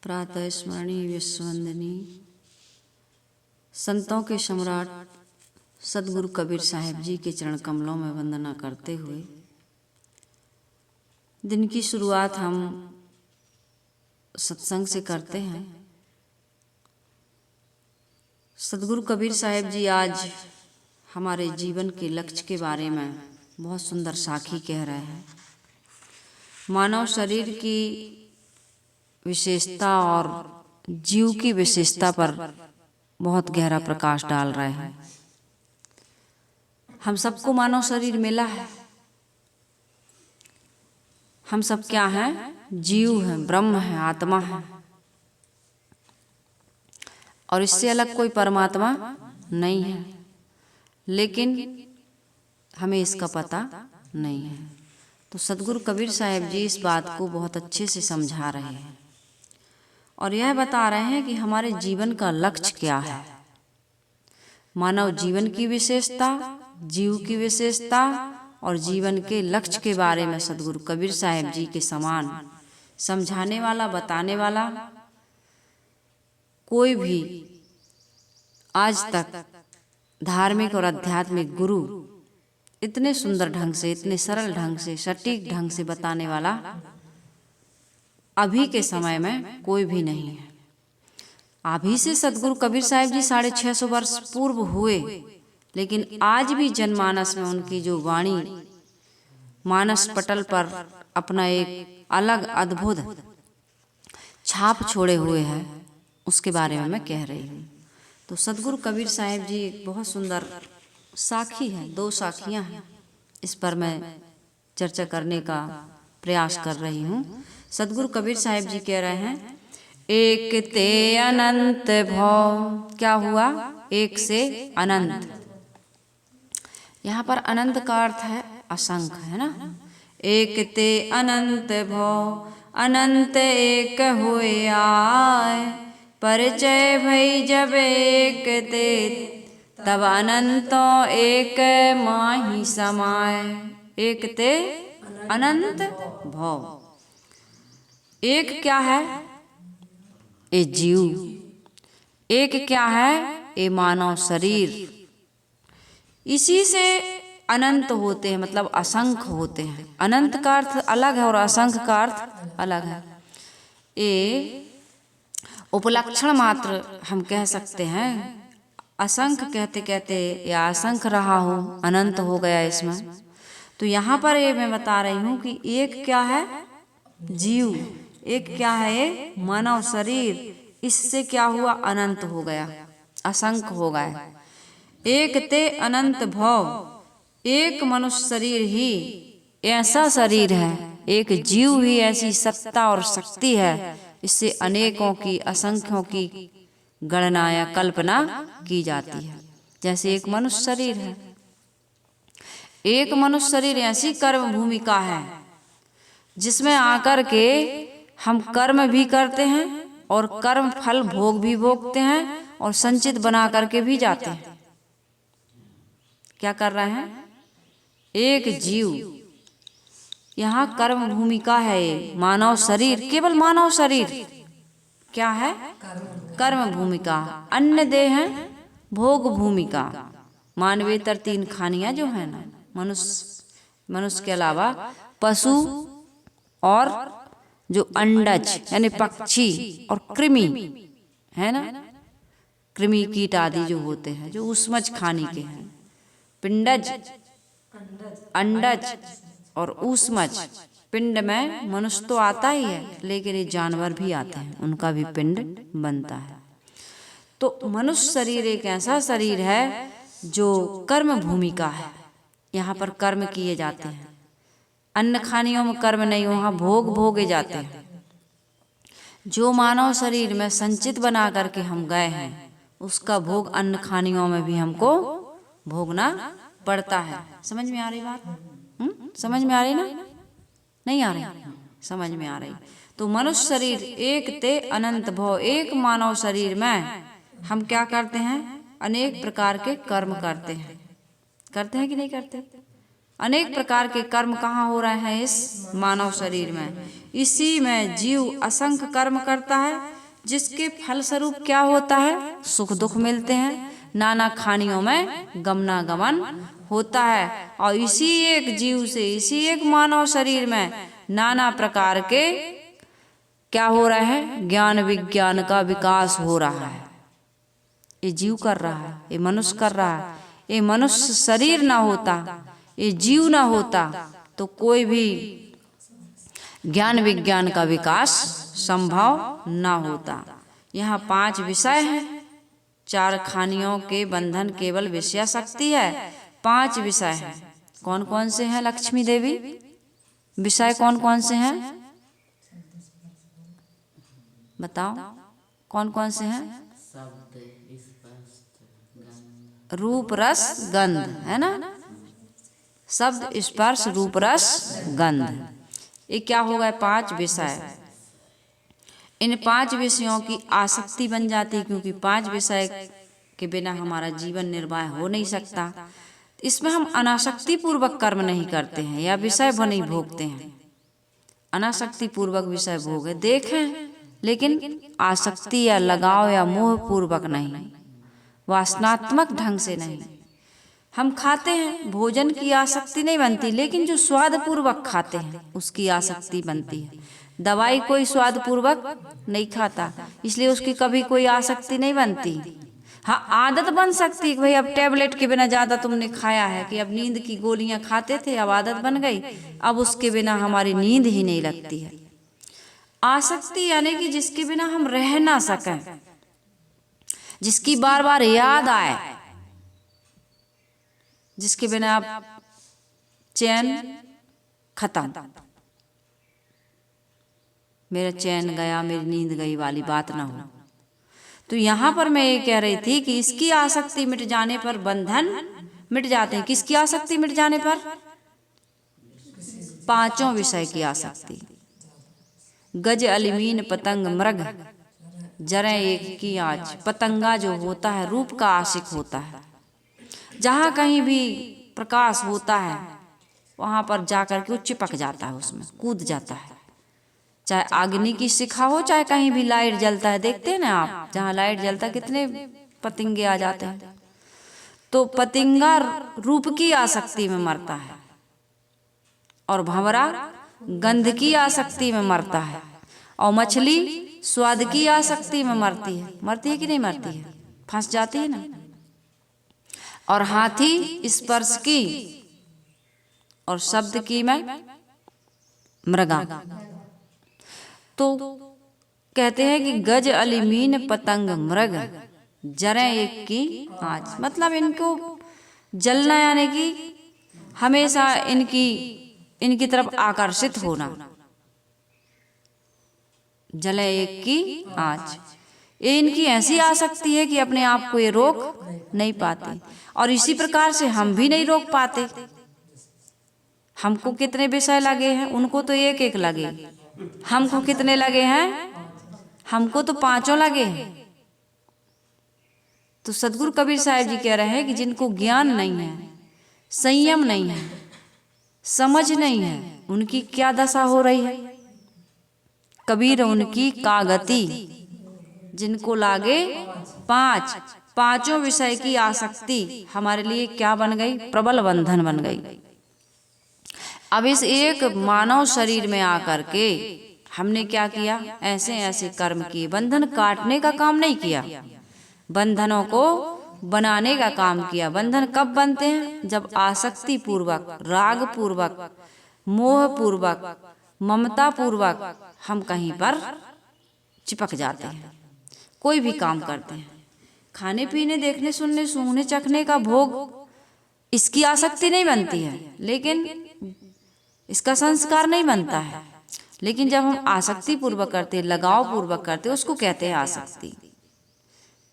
प्रातः स्मरणीय विश्ववंदनीय संतों के सम्राट सदगुरु कबीर साहिब जी के चरण कमलों में वंदना करते हुए दिन की शुरुआत हम सत्संग से करते हैं। सदगुरु कबीर साहिब जी आज हमारे जीवन के लक्ष्य के बारे में बहुत सुंदर साखी कह रहे हैं। मानव शरीर की विशेषता और जीव की विशेषता पर बहुत गहरा प्रकाश डाल रहे हैं। हम सबको मानव शरीर मिला है। हम सब क्या हैं? जीव हैं, ब्रह्म हैं, आत्मा है, और इससे अलग कोई परमात्मा नहीं है, लेकिन हमें इसका पता नहीं है। तो सदगुरु कबीर साहिब जी इस बात को बहुत अच्छे से समझा रहे हैं और यह बता रहे हैं कि हमारे जीवन का लक्ष्य क्या है। मानव जीवन की विशेषता, जीव की विशेषता और जीवन के लक्ष्य के बारे में सदगुरु कबीर साहिब जी के समान समझाने वाला, बताने वाला कोई भी आज तक धार्मिक और आध्यात्मिक गुरु इतने सुंदर ढंग से, इतने सरल ढंग से, सटीक ढंग से बताने वाला अभी के समय में कोई भी नहीं है। अभी से सदगुरु कबीर साहिब जी 650 वर्ष पूर्व हुए, लेकिन आज भी जनमानस में उनकी जो वाणी मानस पटल पर अपना एक अलग अद्भुत छाप छोड़े हुए है, उसके बारे में मैं कह रही हूँ। तो सदगुरु कबीर साहिब जी एक बहुत सुंदर साखी है, 2 साखियाँ हैं, इस पर मैं चर्चा करने का प्रयास कर रही हूँ। सदगुरु कबीर साहिब जी कह रहे हैं, एक ते अनंत भव। क्या हुआ? एक से अनंत। यहाँ पर अनंत का अर्थ है असंख्य, है ना। एक ते अनंत भव, अनंत एक हुए आय, परिचय भई जब एक ते, तब अनंतों एक माही समाय। एक ते अनंत भव। एक क्या है? ये जीव। एक क्या है? ये मानव शरीर। इसी से अनंत होते हैं, मतलब असंख्य होते हैं। अनंत का अर्थ अलग है और असंख्य का अर्थ अलग है। ये उपलक्षण मात्र हम कह सकते हैं। असंख्य कहते कहते या असंख्य रहा हो, अनंत हो गया इसमें। तो यहाँ पर ये मैं बता रही हूँ कि एक क्या है? जीव। एक क्या है? ये मानव शरीर। इससे क्या हुआ? अनंत हो गया, असंख्य हो गया। एक ते अनंत भव। एक मनुष्य शरीर ही ऐसा शरीर है, एक जीव ही ऐसी सत्ता और शक्ति है, इससे अनेकों की, असंख्यों की गणना या कल्पना की जाती है। जैसे एक मनुष्य शरीर है, एक मनुष्य शरीर ऐसी कर्म भूमिका है जिसमें आकर के हम कर्म भी करते हैं और कर्म फल भोग भी भोगते हैं और संचित बना करके भी जाते हैं। क्या कर रहे हैं? एक जीव, यहाँ कर्म भूमिका है। ये मानव शरीर, केवल मानव शरीर क्या है? कर्म भूमिका। अन्य देह है भोग भूमिका। मानवेतर 3 खानियां जो है ना, मनुष्य के अलावा पशु और जो अंडज यानी पक्षी और कृमि है ना, कृमि कीट आदि जो होते हैं, जो ऊष्मज खाने के हैं। पिंडज, अंडज और ऊष्मज। पिंड में मनुष्य तो आता ही है, लेकिन ये जानवर भी आते हैं, उनका भी पिंड बनता है। तो मनुष्य शरीर एक ऐसा शरीर है जो कर्म भूमिका है। यहाँ पर कर्म किए जाते हैं। अन्न खानियों में कर्म नहीं, वहाँ भोग भोगे जाते हैं। जो मानव शरीर में संचित बना करके हम गए हैं, उसका भोग अन्न खानियों में भी हमको भोगना पड़ता है। समझ में आ रही बात? समझ में आ रही ना? नहीं आ रही? समझ में आ रही। तो मनुष्य शरीर एक ते अनंत भव। एक मानव शरीर में हम क्या करते हैं? अनेक प्रकार के कर्म करते हैं। करते हैं कि नहीं करते? अनेक प्रकार के कर्म कहाँ हो रहे हैं? इस मानव शरीर में। इसी में जीव असंख्य कर्म करता है, जिसके फलस्वरूप क्या होता है? सुख दुख मिलते हैं, नाना खानियों में गमनागमन होता है। और इसी एक जीव से, इसी एक मानव शरीर में नाना प्रकार के क्या हो रहा है? ज्ञान विज्ञान का विकास हो रहा है। ये जीव कर रहा है, ये मनुष्य कर रहा है। ये मनुष्य शरीर ना होता, ये जीव ना होता, तो कोई भी ज्ञान विज्ञान का विकास संभव ना होता। यहाँ 5 विषय हैं। 4 खानियों के बंधन केवल विषय शक्ति है। 5 विषय हैं। कौन कौन से हैं लक्ष्मी देवी? विषय कौन कौन से हैं बताओ? कौन कौन से हैं? रूप रस गंध, है ना? शब्द स्पर्श रूप रस गंध, ये क्या हो गए? 5 विषय। इन 5 विषयों की आसक्ति बन जाती, क्योंकि 5 विषय के बिना हमारा जीवन निर्वाह हो नहीं सकता। इसमें हम अनासक्ति पूर्वक कर्म नहीं करते हैं या विषय नहीं भोगते हैं। अनासक्ति पूर्वक विषय भोग देखें, लेकिन आसक्ति या लगाव या मोह पूर्वक नहीं, वासनात्मक ढंग से नहीं। हम खाते हैं, भोजन की आसक्ति नहीं बनती, लेकिन जो स्वाद पूर्वक खाते हैं उसकी आसक्ति बनती है। दवाई कोई स्वाद पूर्वक नहीं खाता, इसलिए उसकी कभी कोई आसक्ति नहीं बनती। हाँ, आदत बन सकती है कि भाई अब टैबलेट के बिना ज़्यादा तुमने खाया है, कि अब नींद की गोलियां खाते थे, अब आदत बन गई, अब उसके बिना हमारी नींद ही नहीं लगती है। आसक्ति यानी कि जिसके बिना हम रह ना सकें, जिसकी बार बार याद आए, जिसके बिना आप चैन खत्म, मेरा चैन गया, मेरी नींद गई वाली बात ना हो। तो यहाँ पर मैं ये कह रही थी कि इसकी आसक्ति मिट जाने पर बंधन मिट जाते हैं। किसकी आसक्ति मिट जाने पर? 5 विषय की आसक्ति। गज अलिमीन पतंग मृग जरे एक की आँच। पतंगा जो होता है रूप का आशिक होता है, जहाँ कहीं भी प्रकाश होता है वहाँ पर जाकर के वो चिपक जाता है, उसमें कूद जाता है। चाहे अग्नि की शिखा हो, चाहे कहीं भी लाइट जलता है, देखते हैं ना आप, जहाँ लाइट जलता है कितने पतंगे आ जाते हैं। तो पतंगा रूप की आसक्ति में मरता है, और भंवरा गंध की आसक्ति में मरता है, और मछली स्वाद की आसक्ति में मरती है। मरती है कि नहीं मरती है? फंस जाती है ना। और हाथी स्पर्श की और शब्द की में मृगा। तो कहते हैं कि गज अलिमीन पतंग मृग जरे एक की आँच, मतलब इनको जलना यानी कि हमेशा इनकी तरफ आकर्षित होना। जले एक की आँच, ये इनकी ऐसी आसक्ति है कि अपने आप को ये रोक नहीं पाते, और इसी प्रकार से हम भी नहीं रोक पाते। हमको कितने विषय लगे हैं, उनको तो एक एक लगे। हमको कितने लगे हैं? हमको तो 5 लगे हैं। तो सदगुरु कबीर साहब जी कह रहे हैं कि जिनको ज्ञान नहीं है, संयम नहीं है, समझ नहीं है, उनकी क्या दशा हो रही है? कबीर उनकी का गति। जिनको लागे 5 विषय की आसक्ति हमारे लिए क्या बन गई? प्रबल बंधन बन गई। अब इस एक मानव शरीर में आकर के हमने क्या किया? ऐसे ऐसे कर्म किए। बंधन काटने का काम नहीं किया, बंधनों को बनाने का काम किया। बंधन कब बनते हैं? जब आसक्ति पूर्वक, राग पूर्वक, मोह पूर्वक, ममता पूर्वक हम कहीं पर चिपक जाते हैं। कोई भी काम करते हैं, खाने पीने, देखने, सुनने, सूंघने, चखने का भोग, इसकी आसक्ति नहीं बनती है, लेकिन इसका संस्कार नहीं बनता है। लेकिन जब हम आसक्ति पूर्वक करते, लगाव पूर्वक करते, उसको कहते हैं आसक्ति।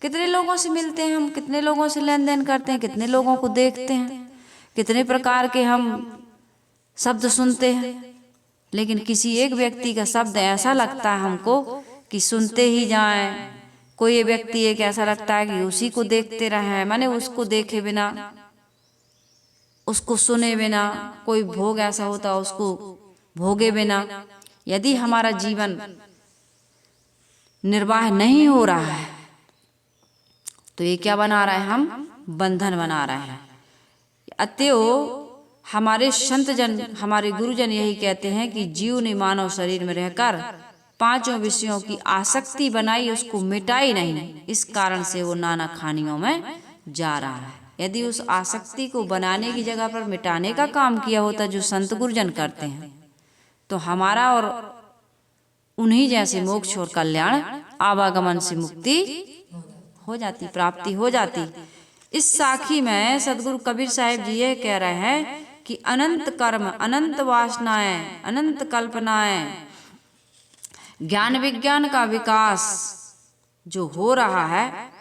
कितने लोगों से मिलते हैं हम, कितने लोगों से लेन देन करते हैं, कितने लोगों को देखते हैं, कितने प्रकार के हम शब्द सुनते हैं, लेकिन किसी एक व्यक्ति का शब्द ऐसा लगता है हमको कि सुनते ही जाएं। कोई व्यक्ति एक ऐसा लगता है कि उसी को देखते रहें, माने उसको देखे बिना उसको सुने बिना, कोई भोग ऐसा होता उसको भोगे बिना यदि हमारा जीवन निर्वाह नहीं हो रहा है तो ये क्या बना रहा है, हम बंधन बना रहे हैं। अतएव हमारे संतजन, हमारे गुरुजन यही कहते हैं कि जीव ने मानव शरीर में रहकर पांचों विषयों की आसक्ति बनाई, उसको मिटाई नहीं, इस कारण से वो नाना खानियों में जा रहा है। यदि उस आसक्ति को बनाने की जगह पर मिटाने का काम किया होता जो संत गुरुजन करते हैं, तो हमारा और उन्हीं जैसे मोक्ष और कल्याण, आवागमन से मुक्ति हो जाती, प्राप्ति हो जाती। इस साखी में सदगुरु कबीर साहिब जी ये कह रहे हैं कि अनंत कर्म, अनंत वासनाएं, अनंत कल्पनाएं, ज्ञान विज्ञान का विकास जो हो रहा है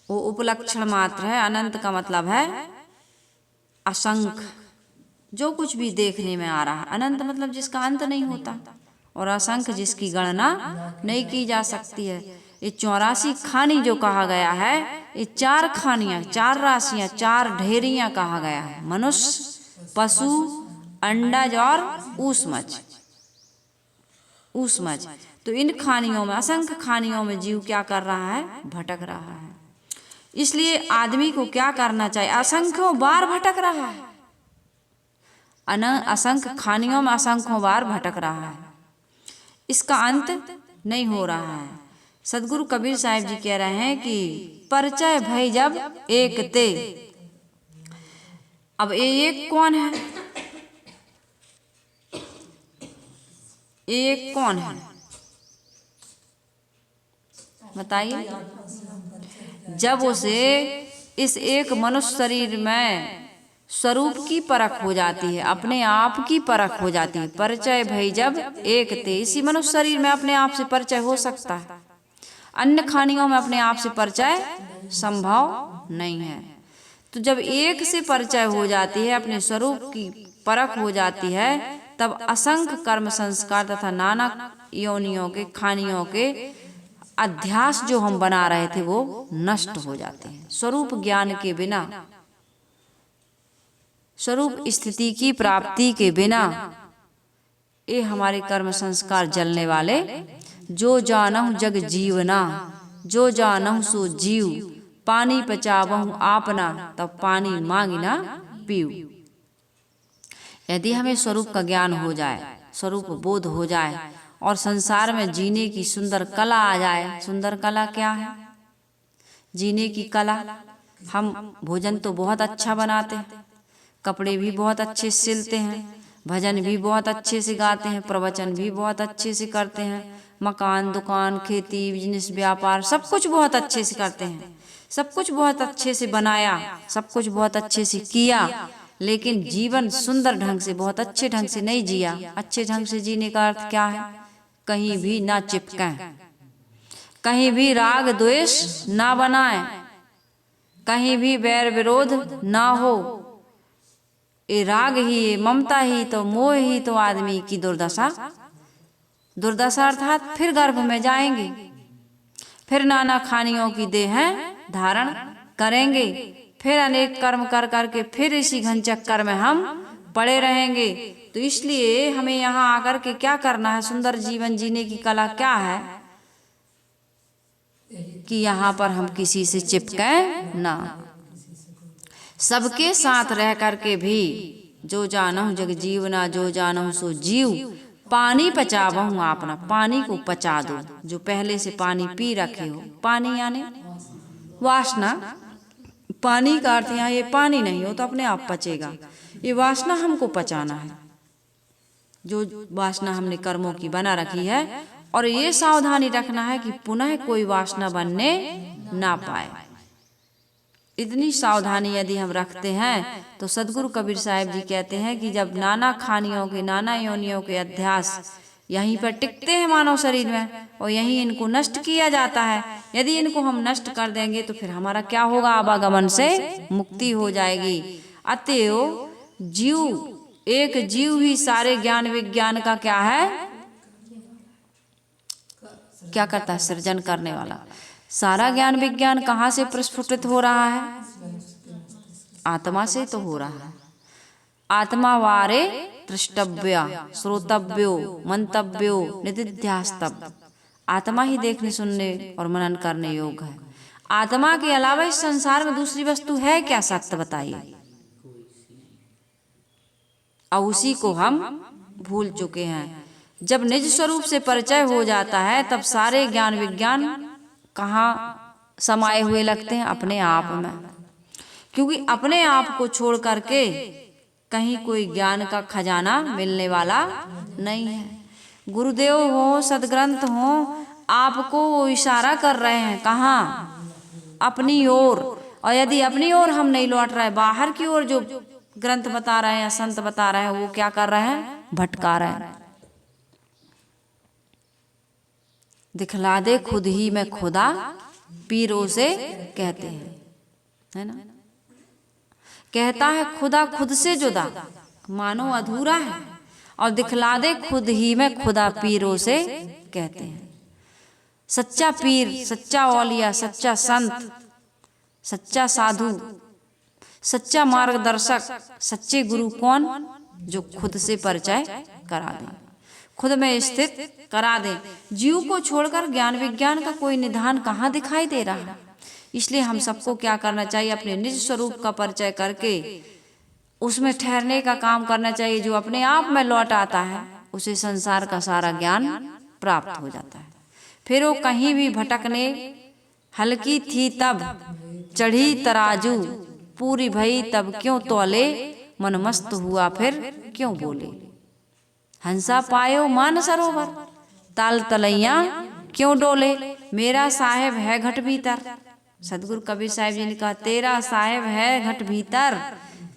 वो उपलक्षण मात्र है। अनंत का मतलब है असंख्य, जो कुछ भी देखने में आ रहा है। अनंत मतलब जिसका अंत नहीं होता, और असंख्य जिसकी गणना नहीं की जा सकती है। ये 84 खानी जो कहा गया है, ये 4 खानियां, 4 राशियां, 4 ढेरियां कहा गया है। मनुष्य, पशु, अंडज और ऊष्मज। तो इन खानियों में, असंख्य खानियों में जीव क्या कर रहा है, भटक रहा है। इसलिए आदमी को क्या करना चाहिए, असंख्यों बार भटक रहा है, असंख्य खानियों में असंख्यों बार भटक रहा है, इसका अंत नहीं हो रहा है। सदगुरु कबीर साहिब जी कह रहे हैं कि परिचय भई जब एक ते। अब ये एक कौन है, एक कौन है बताइए। जब उसे इस एक मनुष्य शरीर में स्वरूप की परख हो जाती है, अपने आप की परख हो जाती है, परिचय भई जब एक ते, इसी मनुष्य शरीर में अपने आप से परिचय हो सकता है। अन्य खानियों में अपने आप से परिचय संभव नहीं है। तो जब एक से परिचय हो जाती है, अपने स्वरूप की परख हो जाती है, तब असंख्य कर्म संस्कार तथा नाना योनियों के, खानियों के अध्यास जो हम बना रहे थे वो नष्ट हो जाते हैं। स्वरूप ज्ञान के बिना, स्वरूप स्थिति की प्राप्ति के बिना ये हमारे कर्म संस्कार जलने वाले। जो जानहु जग जीवना, जो जानहु सो जीव, पानी पचावहु आपना, तब पानी मांगिना पीऊ। यदि हमें स्वरूप का ज्ञान हो जाए, स्वरूप बोध हो जाए और संसार में जीने की सुंदर कला आ जाए। सुंदर कला क्या है, जीने की कला। हम भोजन तो बहुत अच्छा बनाते हैं, कपड़े भी बहुत अच्छे से सिलते हैं, भजन भी बहुत अच्छे से गाते हैं, प्रवचन भी बहुत अच्छे से करते हैं, मकान, दुकान, खेती, बिजनेस, व्यापार, सब कुछ बहुत अच्छे से करते हैं, सब कुछ बहुत अच्छे से बनाया, सब कुछ बहुत अच्छे से किया, लेकिन जीवन सुंदर ढंग से, बहुत अच्छे ढंग से नहीं जिया। अच्छे ढंग से जीने का अर्थ क्या है, कहीं भी ना चिपकें, कहीं भी राग द्वेष ना बनाएं, कहीं भी बैर विरोध ना हो। ये राग ही, ये ममता ही तो, मोह ही तो आदमी की दुर्दशा अर्थात फिर गर्भ में जाएंगे, फिर नाना खानियों की देह धारण करेंगे, फिर अनेक कर्म कर करके फिर इसी घन चक्कर में हम पड़े रहेंगे। तो इसलिए हमें यहाँ आकर के क्या करना है, सुंदर जीवन जीने की कला क्या है कि यहाँ पर हम किसी से चिपके ना, सबके साथ रह करके भी जो जानहु जग जीवना, जो जानहु सो जीव, पानी पचावहु आपना, पानी को पचा दो। जो पहले से पानी पी रखे हो, पानी यानी वासना, पानी का अर्थ यहाँ ये पानी नहीं हो तो अपने आप पचेगा, ये वासना हमको पचाना है, जो वासना हमने कर्मों की बना रखी है। और ये सावधानी रखना है कि पुनः कोई वासना बनने ना पाए। इतनी सावधानी यदि हम रखते हैं तो सदगुरु कबीर साहिब जी कहते हैं कि जब नाना खानियों के, नाना योनियों के अध्यास यहीं पर टिकते हैं मानव शरीर में, और यहीं इनको नष्ट किया जाता है। यदि इनको हम नष्ट कर देंगे तो फिर हमारा क्या होगा, आवागमन से मुक्ति हो जाएगी। अतएव जीव, एक जीव ही सारे ज्ञान विज्ञान का क्या है, क्या करता है, सृजन करने वाला। सारा ज्ञान विज्ञान कहाँ से प्रस्फुटित हो रहा है, आत्मा से तो हो रहा है। आत्मा वारे दृष्टव्य श्रोतव्यो मंतव्यो निदिध्यास्तव्य। आत्मा ही देखने सुनने और मनन करने योग्य है। आत्मा के अलावा इस संसार में दूसरी वस्तु है क्या, सत्य बताइए। और उसी को हम भूल चुके हैं। जब निज स्वरूप से परिचय हो जाता है तब सारे ज्ञान विज्ञान कहाँ समाये हुए लगते हैं, अपने आप में। क्योंकि अपने आप को छोड़ करके कहीं कोई ज्ञान का खजाना मिलने वाला नहीं है। गुरुदेव हो, सदग्रंथ हो, आपको वो इशारा कर रहे हैं कहाँ, अपनी ओर। और यदि अपनी ओर हम नहीं लौट रहे, बाहर की ओर जो ग्रंथ बता रहे हैं या संत बता रहे हैं, वो क्या कर रहे हैं, भटका रहे हैं। दिखला दे खुद ही में खुदा, पीरों से कहते हैं, है ना। कहता है खुदा खुद से जुदा, मानो अधूरा है। और दिखला दे खुद ही में खुदा, पीरों से कहते हैं। सच्चा पीर, सच्चा औलिया, सच्चा संत, सच्चा साधु, सच्चा मार्गदर्शक, सच्चे गुरु कौन, जो खुद से परिचय करा दें, खुद में स्थित करा दें। जीव को छोड़कर ज्ञान विज्ञान का कोई निधान कहाँ दिखाई दे रहा है। इसलिए हम सबको क्या करना चाहिए, अपने निज स्वरूप का परिचय करके उसमें ठहरने का काम करना चाहिए। जो अपने आप में लौट आता है उसे संसार का सारा ज्ञान प्राप्त हो जाता है। फिर वो कहीं भी भटकने, हल्की थी तब चढ़ी तराजू, पूरी भई तब क्यों तौले, मन मस्त हुआ फिर क्यों बोले। हंसा पायो मान सरोवर, ताल तलैया क्यों डोले, मेरा साहेब है घट भीतर। सदगुरु कबीर साहिब जी ने कहा, तेरा साहेब है घट भीतर,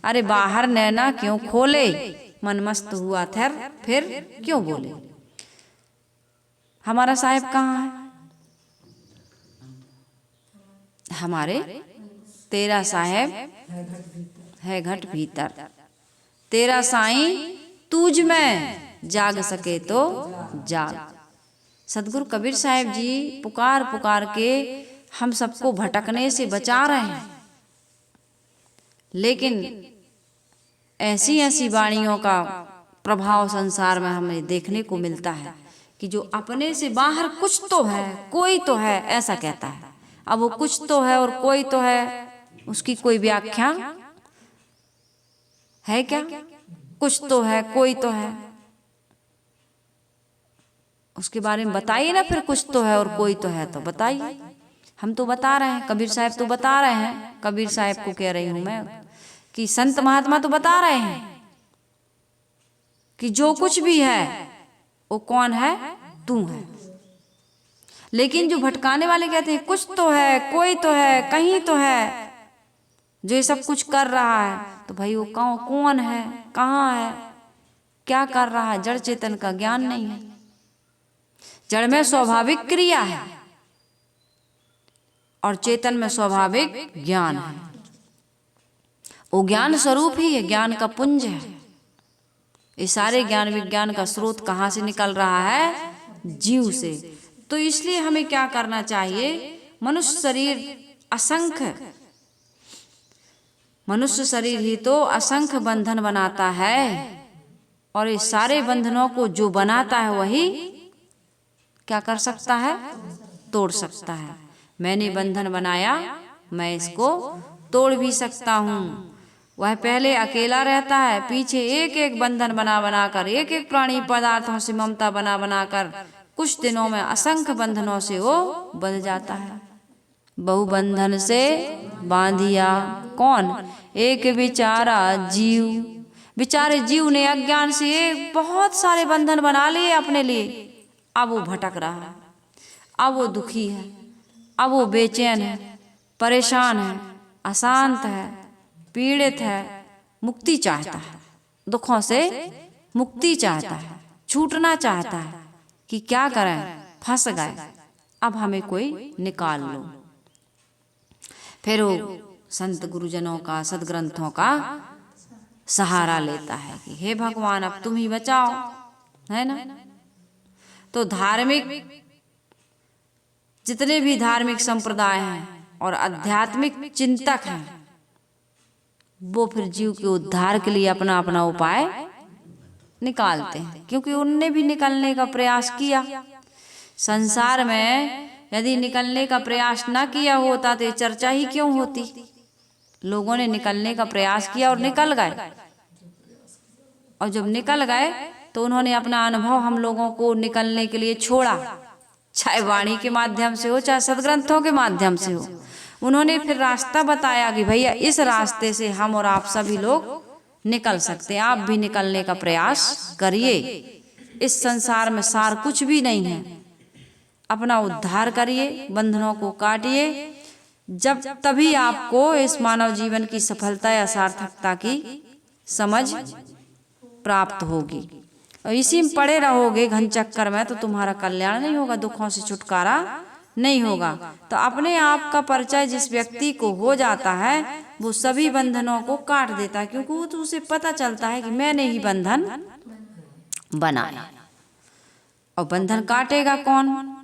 अरे बाहर नैना क्यों खोले, मन मस्त हुआ फिर क्यों बोले। हमारा साहेब कहाँ है, हमारे तेरा साहेब है घट भीतर। तेरा साईं तुझ में जाग सके तो जाग। सदगुरु कबीर साहिब जी पुकार पुकार के हम सबको भटकने से बचा रहे हैं। लेकिन ऐसी ऐसी वाणियों का प्रभाव संसार में हमें देखने को मिलता है कि जो अपने से बाहर कुछ तो है, कोई तो है, ऐसा कहता है। अब वो कुछ तो है और कोई तो है, उसकी कोई व्याख्या है क्या। कुछ तो है, कोई तो है, उसके बारे में बताइए ना। फिर कुछ तो है और कोई तो है तो बताइए। हम तो बता रहे हैं, कबीर साहब तो बता रहे हैं, कबीर साहब को कह रही हूं मैं कि संत महात्मा तो बता रहे हैं कि जो कुछ भी है वो कौन है, तू है। लेकिन जो भटकाने वाले कहते हैं कुछ तो है, कोई तो है, कहीं तो है, जो ये सब कुछ कर रहा है, तो भाई वो कौन है, कहाँ है, क्या कर रहा है। जड़ चेतन का ज्ञान नहीं है। जड़ में स्वाभाविक क्रिया है और चेतन में स्वाभाविक ज्ञान है। वो ज्ञान स्वरूप ही है, ज्ञान का पुंज है। ये सारे ज्ञान विज्ञान का स्रोत कहाँ से निकल रहा है, जीव से। तो इसलिए हमें क्या करना चाहिए, मनुष्य शरीर असंख्य, मनुष्य शरीर ही तो असंख्य बंधन बनाता है और इस सारे बंधनों को जो बनाता है वही क्या कर सकता है, तोड़ सकता है। मैंने बंधन बनाया, मैं इसको तोड़ भी सकता हूँ। वह पहले अकेला रहता है, पीछे एक एक बंधन बना बनाकर, एक एक प्राणी पदार्थों से ममता बना बनाकर कुछ दिनों में असंख्य बंधनों से वो बंध जाता है। बहु बंधन से बांधिया कौन, एक बेचारा जीव। बेचारे जीव ने अज्ञान से बहुत सारे बंधन बना लिए अपने लिए। अब वो भटक रहा है, अब वो दुखी है, अब वो बेचैन है, परेशान है, अशांत है, पीड़ित है, मुक्ति चाहता है, दुखों से मुक्ति चाहता है, छूटना चाहता है कि क्या करें, फंस गए, अब हमें कोई निकाल लो। फिर वो संत गुरुजनों का, सदग्रंथों का सहारा लेता है कि हे भगवान अब तुम ही बचाओ, है ना। तो धार्मिक जितने भी धार्मिक संप्रदाय हैं और आध्यात्मिक चिंतक हैं वो फिर जीव के उद्धार के लिए अपना अपना उपाय निकालते हैं, क्योंकि उनने भी निकलने का प्रयास किया। संसार में यदि निकलने का प्रयास ना किया होता तो ये चर्चा ही क्यों होती। लोगों ने निकलने का प्रयास किया और निकल गए, और जब निकल गए तो उन्होंने अपना अनुभव हम लोगों को निकलने के लिए छोड़ा, चाहे वाणी के माध्यम से हो चाहे सदग्रंथों के माध्यम से हो। उन्होंने फिर रास्ता बताया कि भैया इस रास्ते से हम और आप सभी लोग निकल सकते हैं, आप भी निकलने का प्रयास करिए। इस संसार में सार कुछ भी नहीं है, अपना उद्धार करिए, बंधनों को काटिए, जब तभी आपको इस मानव जीवन की सफलता या सार्थकता की समझ प्राप्त होगी। और इसी में पड़े रहोगे घन चक्कर में तो तुम्हारा कल्याण नहीं होगा, दुखों से छुटकारा नहीं होगा। तो अपने आप का परिचय जिस व्यक्ति को हो जाता है वो सभी बंधनों को काट देता है, क्योंकि वो तो उसे पता चलता है कि मैंने ही बंधन बनाया। और बंधन काटेगा कौन?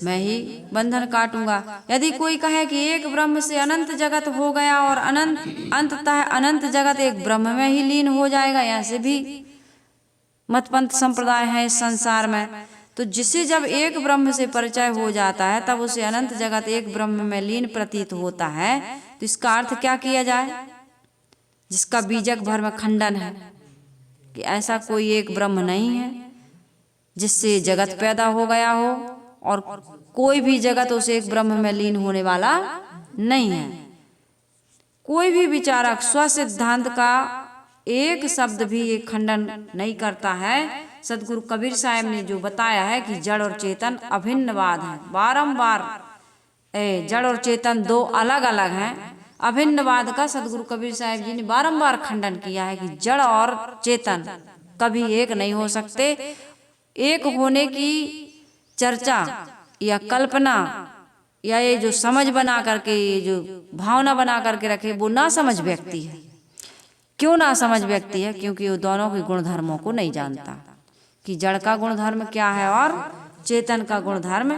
मैं ही बंधन काटूंगा। यदि कोई कहे कि एक ब्रह्म से अनंत जगत हो गया और अंततः अनंत जगत एक ब्रह्म में ही लीन हो जाएगा, ऐसे भी मतपंथ संप्रदाय है इस संसार में। तो जिसे जब एक ब्रह्म से परिचय हो जाता है तब उसे अनंत जगत एक ब्रह्म में लीन प्रतीत होता है। तो इसका अर्थ क्या किया जाए? जिसका बीजक भर में खंडन है कि ऐसा कोई एक ब्रह्म नहीं है जिससे जगत पैदा हो गया हो, और कोई भी जगत उस एक ब्रह्म में लीन होने वाला नहीं है। कोई भी विचारक स्व सिद्धांत का एक शब्द भी ये खंडन नहीं करता है। सदगुरु कबीर साहब ने जो बताया है कि जड़ और चेतन अभिन्नवाद है, बारंबार जड़ और चेतन दो अलग अलग हैं, अभिन्नवाद का सदगुरु कबीर साहब जी ने बारंबार खंडन किया है कि जड़ और चेतन कभी एक नहीं हो सकते। एक होने की चर्चा या कल्पना या ये जो समझ बना करके, ये जो भावना बना करके रखे, वो ना समझ व्यक्ति है। क्यों ना समझ व्यक्ति है? क्योंकि वो दोनों के गुण धर्मों को नहीं जानता कि जड़ का गुण धर्म क्या है और चेतन का गुण धर्म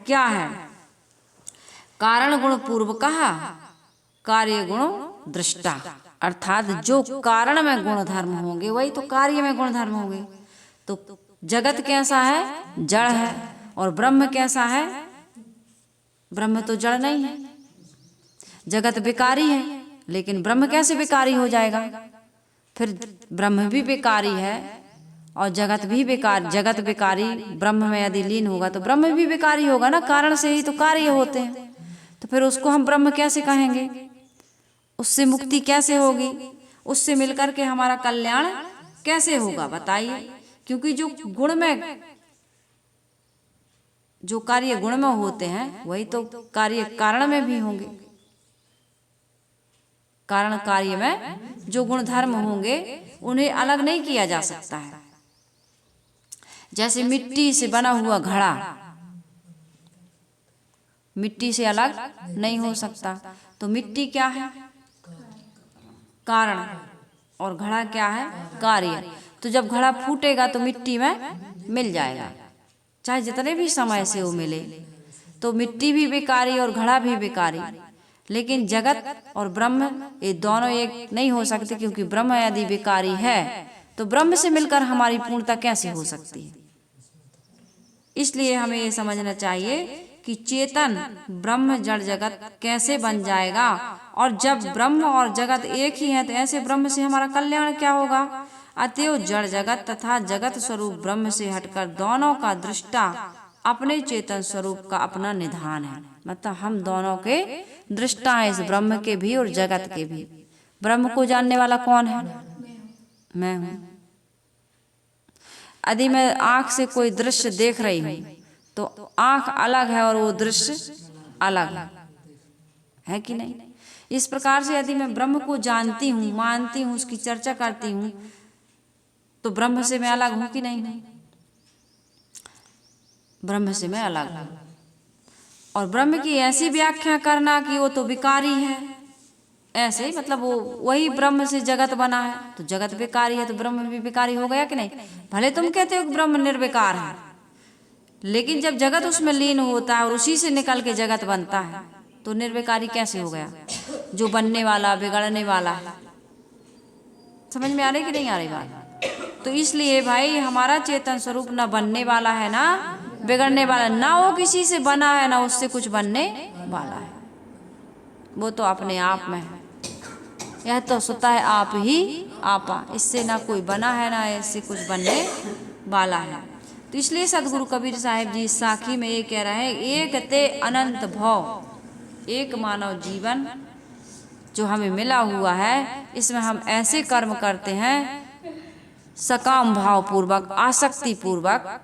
क्या है। कारण गुण पूर्व कहा, कार्य गुण दृष्टा, अर्थात जो कारण में गुण धर्म होंगे वही तो कार्य में गुण धर्म होंगे। तो जगत कैसा है? जड़ है। और ब्रह्म कैसा है? ब्रह्म तो जड़ नहीं है। जगत विकारी है, लेकिन ब्रह्म कैसे विकारी हो जाएगा? फिर ब्रह्म भी विकारी है और जगत भी विकार, जगत विकारी ब्रह्म में यदि लीन होगा तो ब्रह्म भी विकारी होगा ना। कारण से ही तो कार्य होते हैं, तो फिर उसको हम ब्रह्म कैसे कहेंगे? उससे मुक्ति कैसे होगी? उससे मिलकर के हमारा कल्याण कैसे होगा? बताइए। क्योंकि जो गुण में, जो कार्य गुण में होते हैं वही तो कार्य कारण में भी होंगे। कारण कार्य में जो गुण धर्म होंगे उन्हें अलग नहीं किया जा सकता है। जैसे मिट्टी से बना हुआ घड़ा मिट्टी से अलग नहीं हो सकता। तो मिट्टी क्या है? कारण, और घड़ा क्या है? कार्य। तो जब घड़ा फूटेगा तो मिट्टी में मिल जाएगा, चाहे जितने भी समय से वो मिले। तो मिट्टी भी बेकारी और घड़ा भी बेकारी। लेकिन जगत और ब्रह्म ये दोनों एक नहीं हो सकते, क्योंकि ब्रह्म यदि बेकारी है तो ब्रह्म से मिलकर हमारी पूर्णता कैसे हो सकती है? इसलिए हमें ये समझना चाहिए कि चेतन ब्रह्म जड़ जगत कैसे बन जाएगा। और जब ब्रह्म और जगत एक ही है तो ऐसे ब्रह्म से हमारा कल्याण क्या होगा? अतएव जड़ जगत तथा जगत स्वरूप ब्रह्म से हटकर दोनों का दृष्टा अपने चेतन स्वरूप का अपना निधान है। मतलब हम दोनों के दृष्टा हैं, इस ब्रह्म के भी और जगत के भी। ब्रह्म को जानने वाला कौन है? मैं हूँ। यदि मैं आंख से कोई दृश्य देख रही हूँ तो आंख अलग है और वो दृश्य अलग है कि नहीं? इस प्रकार से यदि मैं ब्रह्म को जानती हूँ, मानती हूँ, उसकी चर्चा करती हूँ, तो ब्रह्म से मैं अलग हूँ कि नहीं? ब्रह्म से मैं अलग हूँ। और ब्रह्म की ऐसी व्याख्या करना कि वो तो विकारी है, ऐसे ही मतलब वो वही ब्रह्म से जगत बना है तो जगत विकारी है, तो ब्रह्म भी विकारी हो गया कि नहीं? भले तुम कहते हो कि ब्रह्म निर्विकार है, लेकिन जब जगत उसमें लीन होता है और उसी से निकल के जगत बनता है तो निर्विकारी कैसे हो गया? जो बनने वाला, बिगड़ने वाला है। समझ में आ रही कि नहीं आ रही बात? तो इसलिए भाई हमारा चेतन स्वरूप ना बनने वाला है ना बिगड़ने वाला, ना वो किसी से बना है ना उससे कुछ बनने वाला है। वो तो अपने आप में है। यह तो स्वतः है आप ही आपा, इससे ना कोई बना है ना इससे कुछ बनने वाला है। तो इसलिए सदगुरु कबीर साहिब जी इस साखी में ये कह रहे हैं, एक ते अनंत भव, एक मानव जीवन जो हमें मिला हुआ है, इसमें हम ऐसे कर्म करते हैं सकाम भाव पूर्वक, आसक्ति पूर्वक,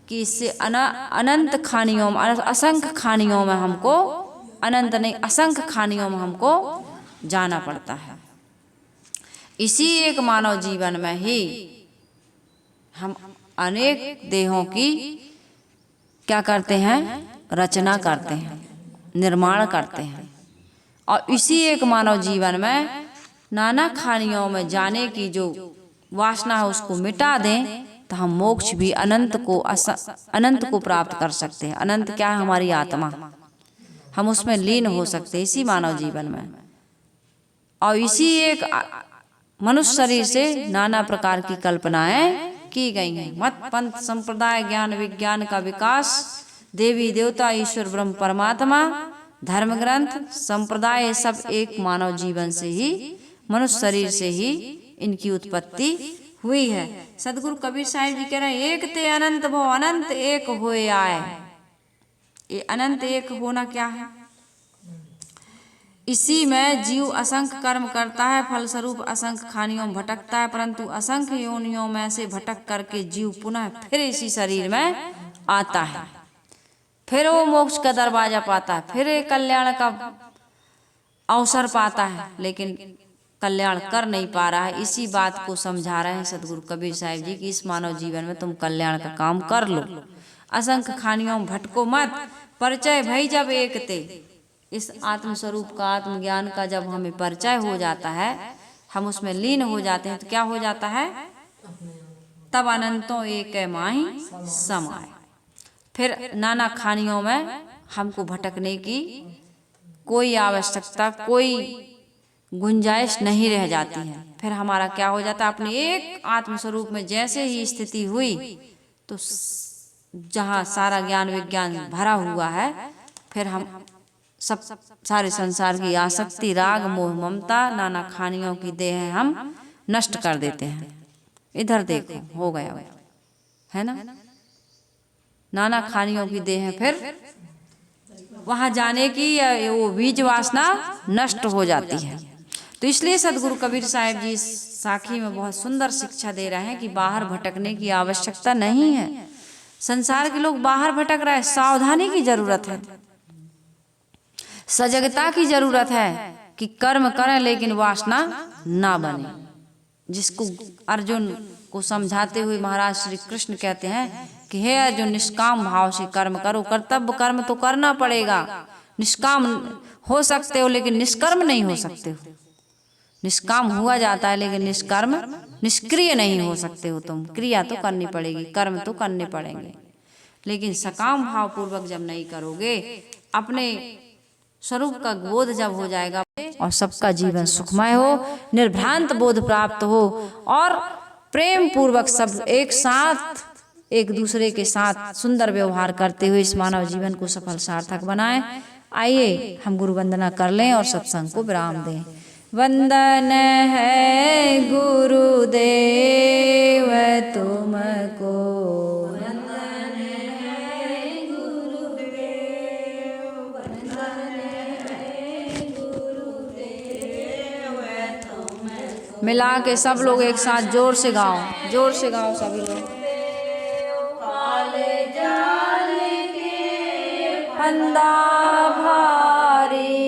कि इससे अनंत खानियों में, असंख्य खानियों में हमको, अनंत नहीं असंख्य खानियों में हमको जाना पड़ता है। इसी एक मानव जीवन में ही हम अनेक देहों की क्या करते हैं, रचना करते हैं, निर्माण करते हैं। और इसी एक मानव जीवन में नाना खानियों में जाने की जो वासना है उसको मिटा दें तो हम मोक्ष भी अनंत को प्राप्त कर सकते हैं। अनंत क्या है? हमारी आत्मा, हम उसमें लीन हो सकते हैं इसी मानव जीवन में। और इसी एक मनुष्य शरीर से नाना प्रकार की कल्पनाएं की गई हैं। मत पंथ संप्रदाय ज्ञान विज्ञान का विकास, देवी देवता ईश्वर ब्रह्म परमात्मा, धर्म ग्रंथ संप्रदाय सब एक मानव जीवन से ही, मनुष्य शरीर से ही इनकी उत्पत्ति हुई है। सदगुरु कबीर साहिब जी कह रहे हैं, एक ते अनंत भव, अनंत एक होए आए। ये अनंत एक होना क्या है? इसी में जीव असंख्य कर्म करता है, फलस्वरूप असंख्य खानियों में भटकता है, परंतु असंख्य योनियों में से भटक करके जीव पुनः फिर इसी शरीर में आता है, फिर वो मोक्ष का दरवाजा पाता है, फिर एक कल्याण का अवसर पाता है, लेकिन कल्याण कर नहीं पा रहा है। इसी बात को समझा रहे हैं सदगुरु कबीर साहिब जी कि इस मानव जीवन में तुम कल्याण का काम कर लो, असंख्य खानियों में भटको मत। परिचय भई जब एक ते, इस आत्म स्वरूप का, आत्मज्ञान का जब हमें परिचय हो जाता है, हम उसमें लीन हो जाते हैं, तो क्या हो जाता है? तब अनंतों एक माही समाए। फिर नाना खानियों में हमको भटकने की कोई आवश्यकता, कोई गुंजाइश नहीं रह जाती है। फिर हमारा क्या हो जाता है? अपने एक आत्म स्वरूप में जैसे ही स्थिति हुई, तो जहाँ सारा ज्ञान विज्ञान भरा हुआ है, फिर हम सब सारे संसार की आसक्ति, राग मोह ममता, नाना खानियों की देह हम नष्ट कर देते हैं। इधर देखो, हो गया है ना, नाना खानियों की देह फिर वहां जाने की वो बीज वासना नष्ट हो जाती है। तो इसलिए सदगुरु कबीर साहिब जी साखी में बहुत सुंदर शिक्षा दे रहे हैं कि बाहर भटकने की आवश्यकता नहीं है। संसार के लोग बाहर भटक रहे हैं, सावधानी की जरूरत है, सजगता की जरूरत है कि कर्म करें लेकिन वासना ना बने। जिसको अर्जुन को समझाते हुए महाराज श्री कृष्ण कहते हैं कि हे अर्जुन, निष्काम भाव से कर्म करो। कर्तव्य कर्म तो करना पड़ेगा, निष्काम हो सकते हो लेकिन निष्कर्म नहीं हो सकते हो। निष्काम हुआ जाता है लेकिन निष्कर्म, निष्क्रिय नहीं हो सकते हो तुम। क्रिया तो करनी पड़ेगी, कर्म तो करने पड़ेंगे, लेकिन सकाम भाव पूर्वक जब नहीं करोगे, अपने स्वरूप का बोध जब हो जाएगा और सबका जीवन सुखमय हो, निर्भ्रांत बोध प्राप्त हो और प्रेम पूर्वक सब एक साथ एक दूसरे के साथ सुंदर व्यवहार करते हुए इस मानव जीवन को सफल सार्थक बनाएं। आइए हम गुरु वंदना कर लें और सत्संग को विराम दें। वंदन है गुरुदेव तुमको, वंदन है गुरुदेव, वंदन है गुरुदेव तुमको। मिला के सब लोग एक साथ जोर से गाओ, जोर से गाओ सभी लोग। काले जाल के फंदा भारी,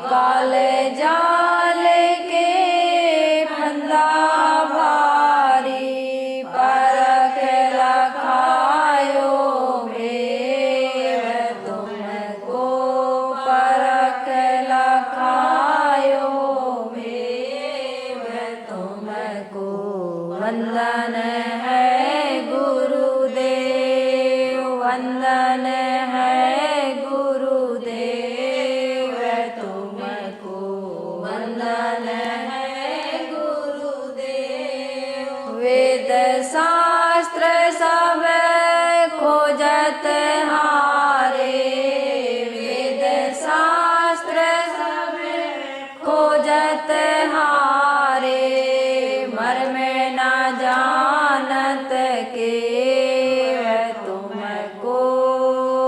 काले जाल के फंदा भारी, परख लखायो भेव तुमको, परख लखायो भेव तुमको। वंदन है गुरुदेव, वंदन है गुरुदेव तुमको। करत हारे, मर्म ना जानत के तुमको,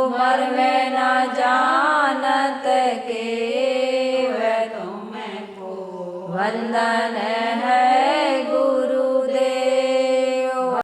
मर्म ना जानत के तुमको, वंदन